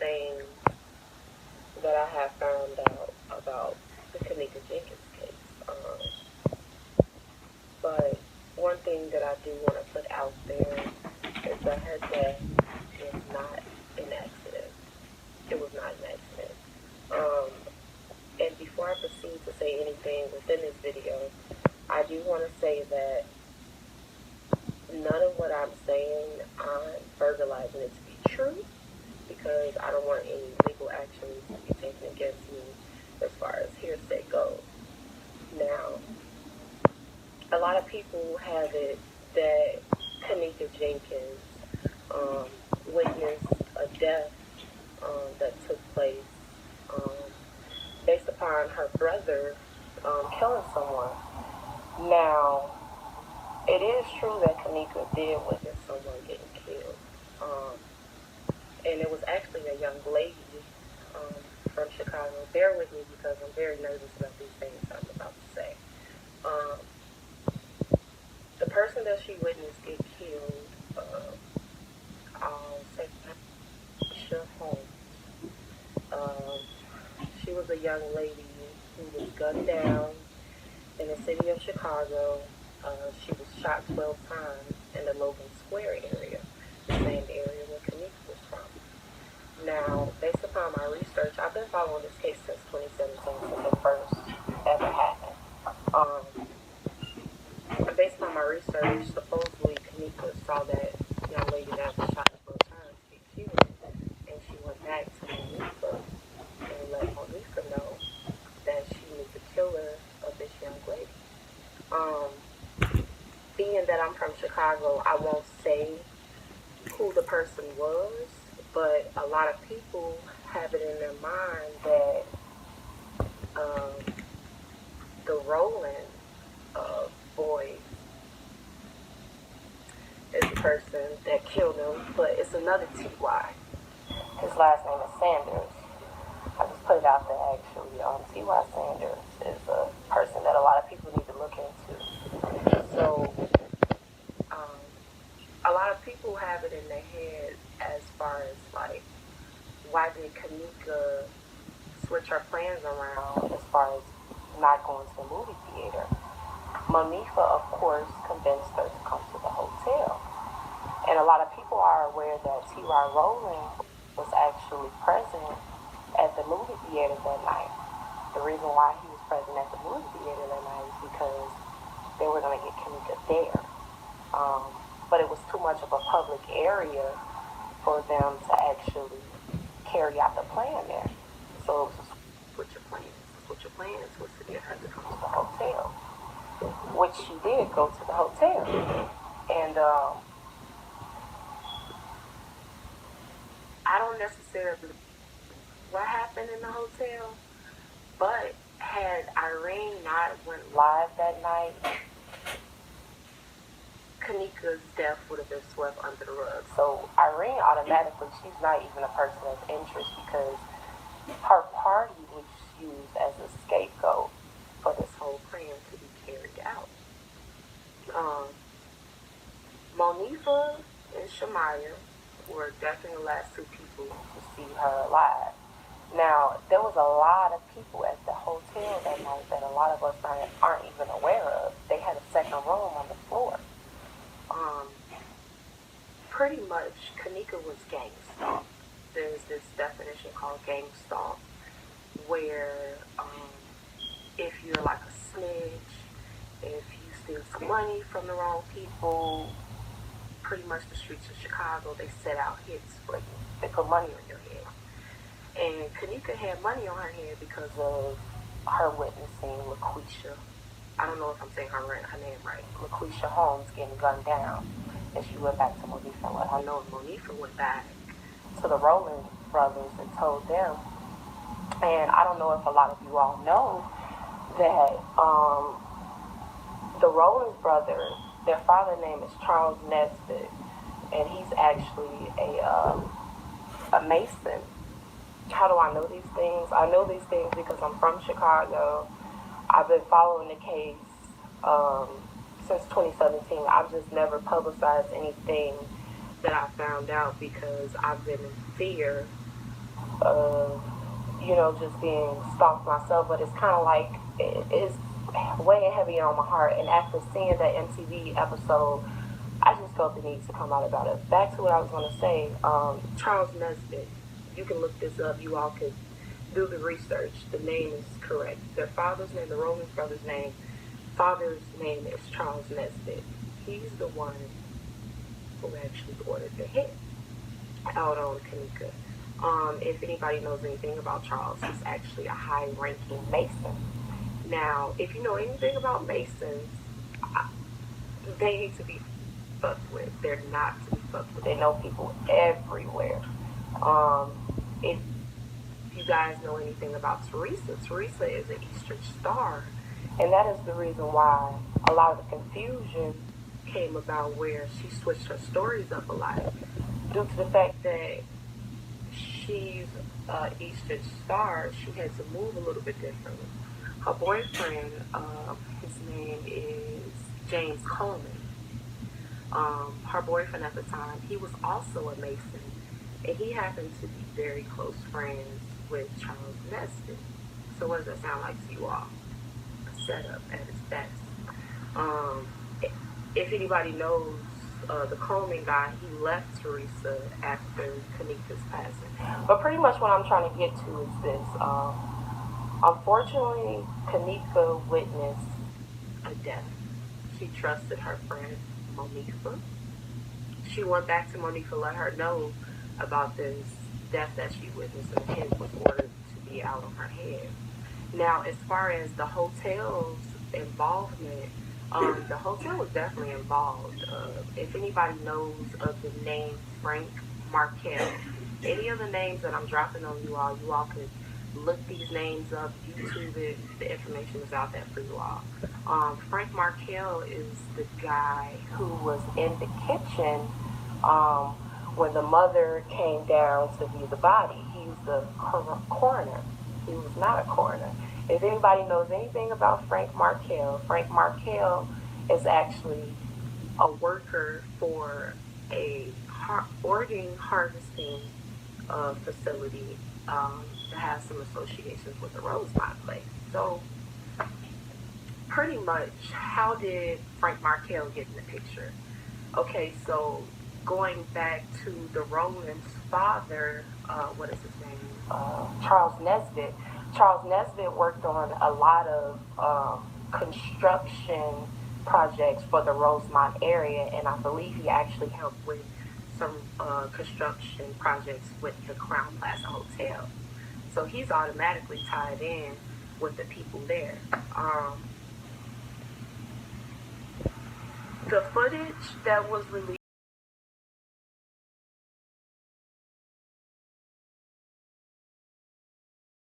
things that I have found out about the Kenneka Jenkins case. But one thing that I do want to put out there is that her death was not an accident. It was not an accident. And before I proceed to say anything within this video, I do want to say that none of what I'm saying, I'm verbalizing it to be true, because I don't want any legal action to be taken against me as far as hearsay goes. Now, a lot of people have it that Kenneka Jenkins witnessed a death that took place based upon her brother killing someone. Now, it is true that Kenneka did witness someone getting killed. And it was actually a young lady from Chicago. Bear with me because I'm very nervous about these things I'm about to say. The person that she witnessed get killed, I'll say Keisha Holmes. She was a young lady who was gunned down in the city of Chicago. She was shot 12 times in the Logan Square area, the same area where Kenneka was from. Now, based upon my research, I've been following this case since 2017, since it first ever happened. Based on my research, supposedly Kenneka saw that young lady that was shot 12 times get killed, and she went back to Monifa and let Monifa know that she knew the killer of this young lady. Being that I'm from Chicago, I won't say who the person was, but a lot of people have it in their mind that the Roland boy is the person that killed him, but it's another T.Y. His last name is Sanders. I just put it out there actually. T.Y. Sanders is a person that a lot of people need to look into. So, a lot of people have it in their head as far as like, why did Kenneka switch her plans around as far as not going to the movie theater? Monifa, of course, convinced her to come to the hotel. And a lot of people are aware that T.Y. Rowland was actually present at the movie theater that night. The reason why he was present at the movie theater that night is because they were going to get Kenneka there. But it was too much of a public area for them to actually carry out the plan there. So it was a switch of plans. The switch of plans was to get her to come to the hotel, which she did go to the hotel. And I don't necessarily know what happened in the hotel, but had Irene not went live that night, Kenneka's death would have been swept under the rug. So Irene automatically, she's not even a person of interest because her party was used as a scapegoat for this whole plan to be carried out. Monifa and Shamaya were definitely the last two people to see her alive. Now, there was a lot of people at the hotel that night that a lot of us aren't even aware of. They had a second room on the floor. Pretty much, Kenneka was gang stalked. There's this definition called gang stalk, where if you're like a snitch, if you steal some money from the wrong people, pretty much the streets of Chicago, they set out hits for you. They put money on your head. And Kenneka had money on her head because of her witnessing LaQuisha. I don't know if I'm saying her name right. LaQuisha Holmes getting gunned down. And she went back to Monifa and let her know. Monifa went back to the Rowland brothers and told them. And I don't know if a lot of you all know that the Rowland brothers, their father's name is Charles Nesbitt, and he's actually a Mason. How do I know these things? I know these things because I'm from Chicago. I've been following the case since 2017. I've just never publicized anything that I found out because I've been in fear of, just being stalked myself, but it's kind of like it's weighing heavy on my heart. And after seeing that MTV episode, I just felt the need to come out about it. Back to what I was going to say, Charles Nesbitt. You can look this up. You all could do the research. The name is correct. Their father's name, the Rowland brothers' name, father's name is Charles Nesbitt. He's the one who actually ordered the hit out on Kenneka. If anybody knows anything about Charles, he's actually a high-ranking Mason. Now, if you know anything about Masons, they need to be fucked with. They're not to be fucked with. They know people everywhere. If you guys know anything about Teresa, Teresa is an Eastern Star. And that is the reason why a lot of the confusion came about, where she switched her stories up a lot. Due to the fact that she's Eastern Star, she had to move a little bit differently. Her boyfriend, his name is James Coleman. Her boyfriend at the time, he was also a Mason, and he happened to be very close friends with Charles Nesbitt. So what does that sound like to you all? A setup at its best. If anybody knows the Coleman guy, he left Teresa after Kenneka's passing. But pretty much what I'm trying to get to is this. Unfortunately, Kenneka witnessed a death. She trusted her friend Monifa. She went back to Monifa, let her know about this death that she witnessed, and the hit was ordered to be out on her head. Now, as far as the hotel's involvement, the hotel was definitely involved. If anybody knows of the name Frank Markel, any of the names that I'm dropping on you all could look these names up, YouTube it. The information is out there for you all. Frank Markel is the guy who was in the kitchen when the mother came down to view the body. He's the coroner. He was not a coroner. If anybody knows anything about Frank Markel is actually a worker for a organ harvesting facility that has some associations with the Rosemont place. So, pretty much, how did Frank Markel get in the picture? Okay, so going back to the Rowland's father, what is his name? Charles Nesbitt. Charles Nesbitt worked on a lot of construction projects for the Rosemont area, and I believe he actually helped with some construction projects with the Crown Plaza Hotel. So he's automatically tied in with the people there. The footage that was released